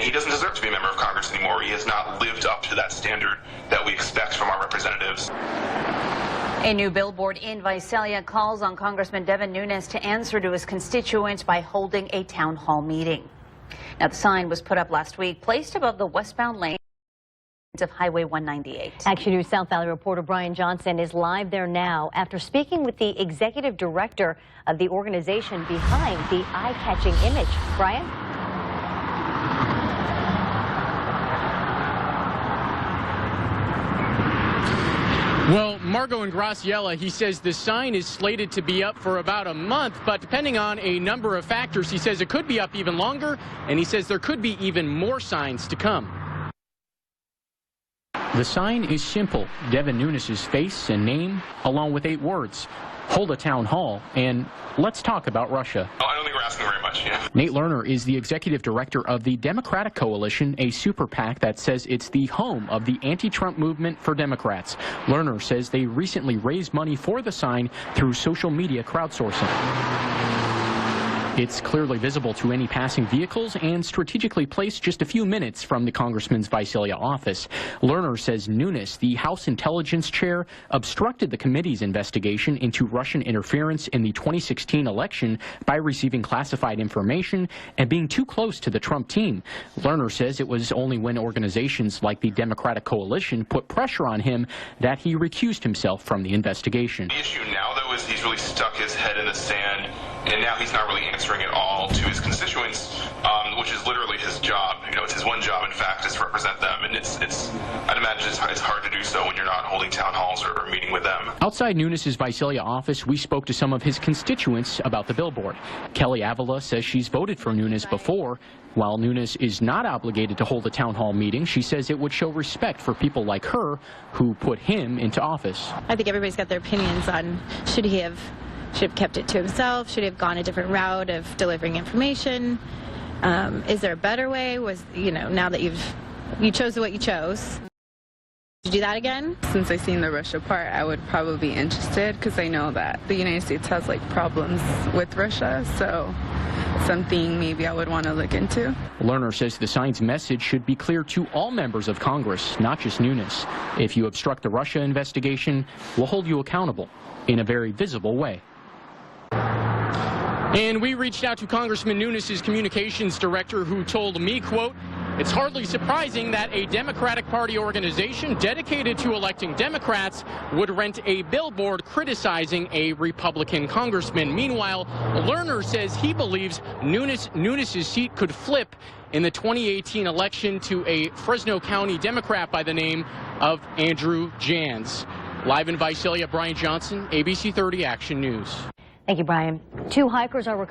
and he doesn't deserve to be a member of Congress anymore. He has not lived up to that standard that we expect from our representatives. A new billboard in Visalia calls on Congressman Devin Nunes to answer to his constituents by holding a town hall meeting. Now, the sign was put up last week, placed above the westbound lane of Highway 198. Action News South Valley reporter Brian Johnson is live there now after speaking with the executive director of the organization behind the eye-catching image. Brian? Well, Margot and Graciela, he says the sign is slated to be up for about a month, but depending on a number of factors, he says it could be up even longer, and he says there could be even more signs to come. The sign is simple. Devin Nunes' face and name, along with 8 words. Hold a town hall, and let's talk about Russia. I don't think we're asking very much, yeah. Nate Lerner is the executive director of the Democratic Coalition, a super PAC that says it's the home of the anti-Trump movement for Democrats. Lerner says they recently raised money for the sign through social media crowdsourcing. It's clearly visible to any passing vehicles and strategically placed just a few minutes from the congressman's Visalia office. Lerner says Nunes, the House Intelligence Chair, obstructed the committee's investigation into Russian interference in the 2016 election by receiving classified information and being too close to the Trump team. Lerner says it was only when organizations like the Democratic Coalition put pressure on him that he recused himself from the investigation. The issue now, though, is he's really stuck his head in the sand, and now he's not really answering at all to his constituents, which is literally his job. You know, it's his one job, in fact, is to represent them, and I'd imagine it's hard to do so when you're not holding town halls or meeting with them. Outside Nunes' Visalia office, we spoke to some of his constituents about the billboard. Kelly Avila says she's voted for Nunes before. While Nunes is not obligated to hold a town hall meeting, she says it would show respect for people like her who put him into office. I think everybody's got their opinions on should he have kept it to himself, should he have gone a different route of delivering information. Is there a better way? Now that you chose what you chose, to do that again? Since I've seen the Russia part, I would probably be interested because I know that the United States has problems with Russia, so something maybe I would want to look into. Lerner says the sign's message should be clear to all members of Congress, not just Nunes. If you obstruct the Russia investigation, we'll hold you accountable in a very visible way. And we reached out to Congressman Nunes' communications director, who told me, quote, "It's hardly surprising that a Democratic Party organization dedicated to electing Democrats would rent a billboard criticizing a Republican congressman." Meanwhile, Lerner says he believes Nunes' seat could flip in the 2018 election to a Fresno County Democrat by the name of Andrew Jans. Live in Visalia, Brian Johnson, ABC 30 Action News. Thank you, Brian. 2 hikers are